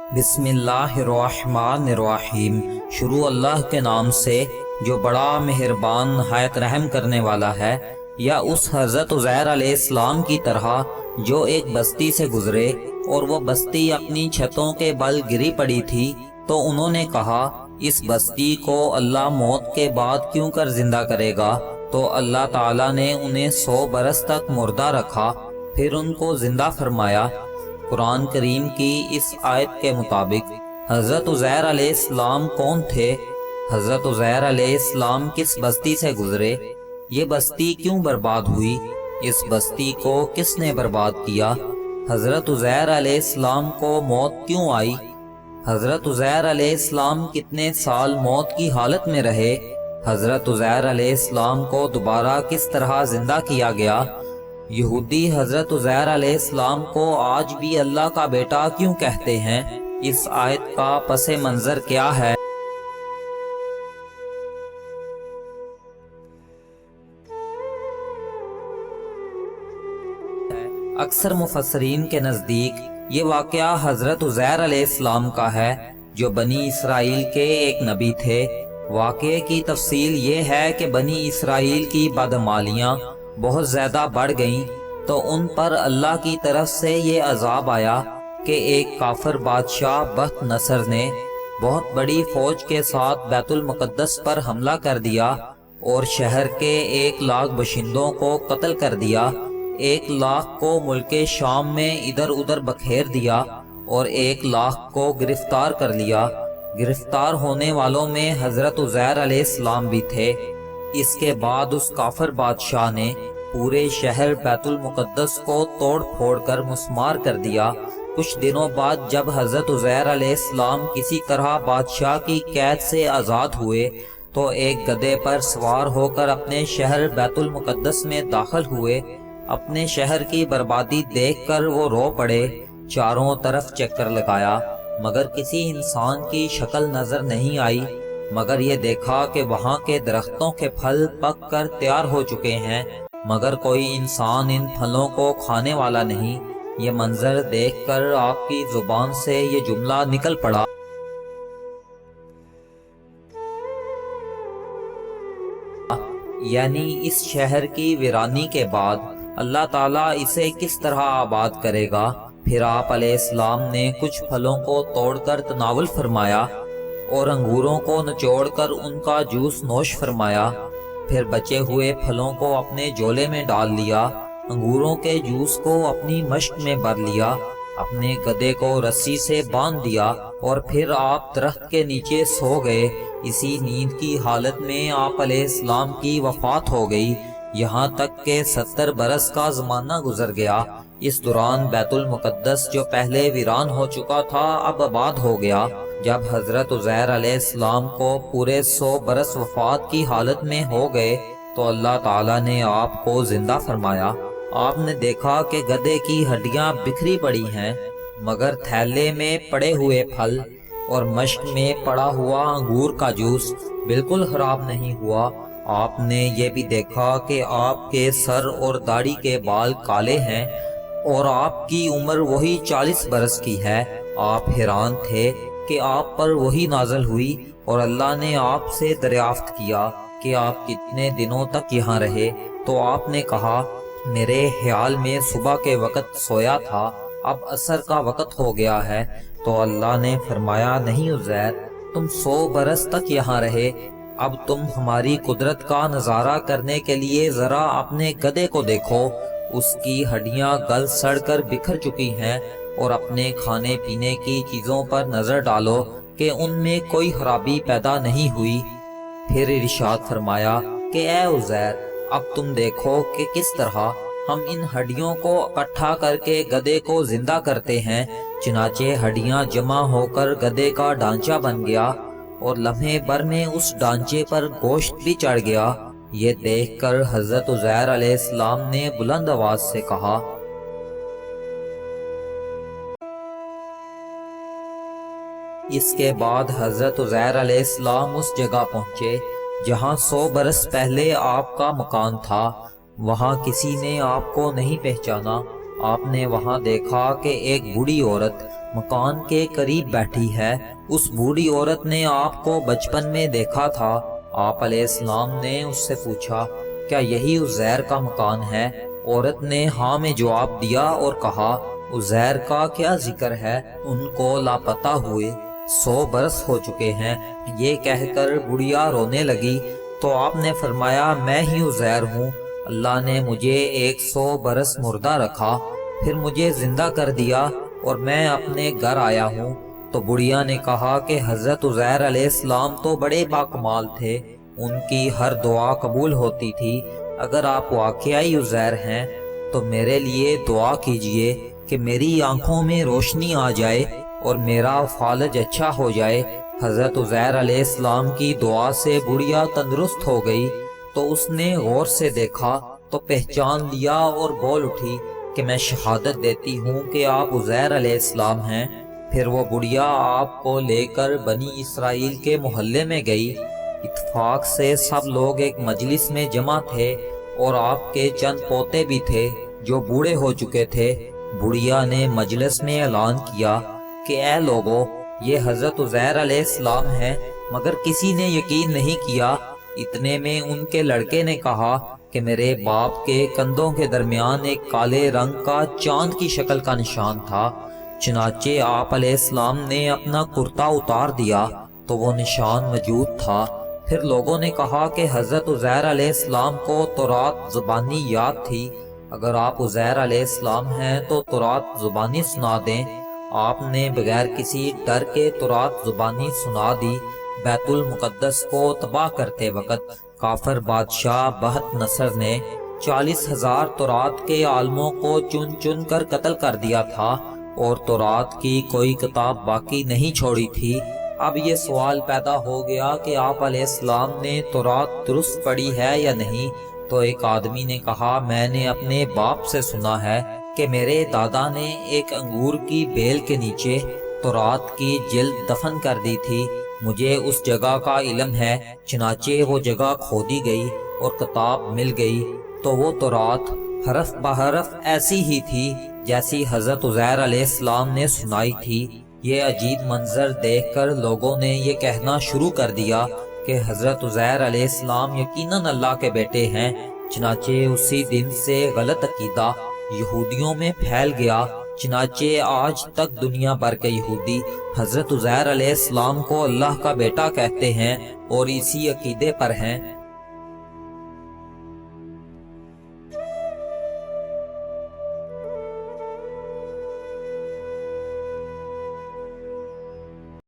بسم اللہ الرحمن الرحیم۔ شروع اللہ کے نام سے جو بڑا مہربان نہایت رحم کرنے والا ہے۔ یا اس حضرت عزیر علیہ السلام کی طرح جو ایک بستی سے گزرے اور وہ بستی اپنی چھتوں کے بل گری پڑی تھی، تو انہوں نے کہا اس بستی کو اللہ موت کے بعد کیوں کر زندہ کرے گا؟ تو اللہ تعالیٰ نے انہیں 100 برس تک مردہ رکھا، پھر ان کو زندہ فرمایا۔ قرآن کریم کی اس آیت کے مطابق حضرت عزیر علیہ السلام کون تھے؟ حضرت عزیر علیہ السلام کس بستی سے گزرے؟ یہ بستی کیوں برباد ہوئی؟ اس بستی کو کس نے برباد کیا؟ حضرت عزیر علیہ السلام کو موت کیوں آئی؟ حضرت عزیر علیہ السلام کتنے سال موت کی حالت میں رہے؟ حضرت عزیر علیہ السلام کو دوبارہ کس طرح زندہ کیا گیا؟ یہودی حضرت عزیر علیہ السلام کو آج بھی اللہ کا بیٹا کیوں کہتے ہیں؟ اس آیت کا پس منظر کیا ہے؟ اکثر مفسرین کے نزدیک یہ واقعہ حضرت عزیر علیہ السلام کا ہے، جو بنی اسرائیل کے ایک نبی تھے۔ واقعے کی تفصیل یہ ہے کہ بنی اسرائیل کی بدعمالیاں بہت زیادہ بڑھ گئیں، تو ان پر اللہ کی طرف سے یہ عذاب آیا کہ ایک کافر بادشاہ بخت نصر نے بہت بڑی فوج کے ساتھ بیت المقدس پر حملہ کر دیا اور شہر کے 1,00,000 باشندوں کو قتل کر دیا، 1,00,000 کو ملک شام میں ادھر ادھر بکھیر دیا اور 1,00,000 کو گرفتار کر لیا۔ گرفتار ہونے والوں میں حضرت عزیر علیہ السلام بھی تھے۔ اس کے بعد اس کافر بادشاہ نے پورے شہر بیت المقدس کو توڑ پھوڑ کر مسمار کر دیا۔ کچھ دنوں بعد جب حضرت عزیر علیہ السلام کسی طرح بادشاہ کی قید سے آزاد ہوئے، تو ایک گدھے پر سوار ہو کر اپنے شہر بیت المقدس میں داخل ہوئے۔ اپنے شہر کی بربادی دیکھ کر وہ رو پڑے، چاروں طرف چکر لگایا، مگر کسی انسان کی شکل نظر نہیں آئی، مگر یہ دیکھا کہ وہاں کے درختوں کے پھل پک کر تیار ہو چکے ہیں، مگر کوئی انسان ان پھلوں کو کھانے والا نہیں۔ یہ منظر دیکھ کر آپ کی زبان سے یہ جملہ نکل پڑا، یعنی اس شہر کی ویرانی کے بعد اللہ تعالیٰ اسے کس طرح آباد کرے گا؟ پھر آپ علیہ السلام نے کچھ پھلوں کو توڑ کر تناول فرمایا اور انگوروں کو نچوڑ کر ان کا جوس نوش فرمایا، پھر بچے ہوئے پھلوں کو اپنے جولے میں ڈال لیا، انگوروں کے جوس کو اپنی مشک میں بھر لیا، اپنے گدھے کو رسی سے باندھ دیا اور پھر آپ درخت کے نیچے سو گئے۔ اسی نیند کی حالت میں آپ علیہ السلام کی وفات ہو گئی، یہاں تک کہ 70 برس کا زمانہ گزر گیا۔ اس دوران بیت المقدس جو پہلے ویران ہو چکا تھا اب آباد ہو گیا۔ جب حضرت عزیر علیہ السلام کو پورے 100 برس وفات کی حالت میں ہو گئے، تو اللہ تعالیٰ نے آپ کو زندہ فرمایا۔ آپ نے دیکھا کہ گدھے کی ہڈیاں بکھری پڑی ہیں، مگر تھیلے میں پڑے ہوئے پھل اور مشک میں پڑا ہوا انگور کا جوس بالکل خراب نہیں ہوا۔ آپ نے یہ بھی دیکھا کہ آپ کے سر اور داڑھی کے بال کالے ہیں اور آپ کی عمر وہی 40 برس کی ہے۔ آپ حیران تھے کہ آپ پر وہی نازل ہوئی اور اللہ نے آپ سے دریافت کیا کہ آپ کتنے دنوں تک یہاں رہے، تو آپ نے کہا میرے خیال میں صبح کے وقت سویا تھا، اب عصر کا وقت ہو گیا ہے۔ تو اللہ نے فرمایا نہیں عزیر، تم 100 برس تک یہاں رہے، اب تم ہماری قدرت کا نظارہ کرنے کے لیے ذرا اپنے گدھے کو دیکھو، اس کی ہڈیاں گل سڑ کر بکھر چکی ہیں، اور اپنے کھانے پینے کی چیزوں پر نظر ڈالو کہ ان میں کوئی خرابی پیدا نہیں ہوئی۔ پھر ارشاد فرمایا کہ اے عزیر، اب تم دیکھو کہ کس طرح ہم ان ہڈیوں کو اکٹھا کر کے گدھے کو زندہ کرتے ہیں۔ چنانچہ ہڈیاں جمع ہو کر گدھے کا ڈھانچہ بن گیا اور لمحے بھر میں اس ڈھانچے پر گوشت بھی چڑھ گیا۔ یہ دیکھ کر حضرت عزیر علیہ السلام نے بلند آواز سے کہا اس کے بعد حضرت عزیر علیہ السلام اس جگہ پہنچے جہاں 100 برس پہلے آپ کا مکان تھا۔ وہاں کسی نے آپ کو نہیں پہچانا۔ آپ نے وہاں دیکھا کہ ایک بوڑھی عورت مکان کے قریب بیٹھی ہے۔ اس بوڑھی عورت نے آپ کو بچپن میں دیکھا تھا۔ آپ علیہ السلام نے اس سے پوچھا، کیا یہی عزیر کا مکان ہے؟ عورت نے ہاں میں جواب دیا اور کہا، عزیر کا کیا ذکر ہے، ان کو لاپتہ ہوئے 100 برس ہو چکے ہیں۔ یہ کہہ کر بڑھیا رونے لگی تو آپ نے فرمایا، میں ہی عزیر ہوں۔ اللہ نے مجھے 100 برس مردہ رکھا، پھر مجھے زندہ کر دیا اور میں اپنے گھر آیا ہوں۔ تو بڑھیا نے کہا کہ حضرت عزیر علیہ السلام تو بڑے باکمال تھے، ان کی ہر دعا قبول ہوتی تھی۔ اگر آپ واقعی عزیر ہیں تو میرے لیے دعا کیجئے کہ میری آنکھوں میں روشنی آ جائے اور میرا فالج اچھا ہو جائے۔ حضرت عزیر علیہ السلام کی دعا سے بڑھیا تندرست ہو گئی۔ تو اس نے غور سے دیکھا تو پہچان لیا اور بول اٹھی کہ میں شہادت دیتی ہوں کہ آپ عزیر علیہ السلام ہیں۔ پھر وہ بڑھیا آپ کو لے کر بنی اسرائیل کے محلے میں گئی۔ اتفاق سے سب لوگ ایک مجلس میں جمع تھے اور آپ کے چند پوتے بھی تھے جو بوڑھے ہو چکے تھے۔ بڑھیا نے مجلس میں اعلان کیا کہ اے لوگو، یہ حضرت عزیر علیہ السلام ہیں، مگر کسی نے یقین نہیں کیا۔ اتنے میں ان کے لڑکے نے کہا کہ میرے باپ کے کندھوں کے درمیان ایک کالے رنگ کا چاند کی شکل کا نشان تھا۔ چنانچہ آپ علیہ السلام نے اپنا کرتا اتار دیا تو وہ نشان موجود تھا۔ پھر لوگوں نے کہا کہ حضرت عزیر علیہ السلام کو تورات زبانی یاد تھی، اگر آپ عزیر علیہ السلام ہیں تو تورات زبانی سنا دیں۔ آپ نے بغیر کسی ڈر کے تورات زبانی سنا دی۔ بیت المقدس کو تباہ کرتے وقت کافر بادشاہ بہت نصر نے 40,000 تورات کے عالموں کو چن چن کر قتل کر دیا تھا اور تورات کی کوئی کتاب باقی نہیں چھوڑی تھی۔ اب یہ سوال پیدا ہو گیا کہ آپ علیہ السلام نے تورات درست پڑھی ہے یا نہیں۔ تو ایک آدمی نے کہا، میں نے اپنے باپ سے سنا ہے کہ میرے دادا نے ایک انگور کی بیل کے نیچے تورات کی جلد دفن کر دی تھی۔ مجھے اس جگہ کا علم ہے۔ چنانچہ وہ جگہ کھودی گئی اور کتاب مل گئی، تو وہ تورات حرف بحرف ایسی ہی تھی جیسی حضرت عزیر علیہ السلام نے سنائی تھی۔ یہ عجیب منظر دیکھ کر لوگوں نے یہ کہنا شروع کر دیا کہ حضرت عزیر علیہ السلام یقیناً اللہ کے بیٹے ہیں۔ چنانچہ اسی دن سے غلط عقیدہ یہودیوں میں پھیل گیا۔ چنانچہ آج تک دنیا بھر کے یہودی حضرت عزیر علیہ السلام کو اللہ کا بیٹا کہتے ہیں اور اسی عقیدے پر ہیں۔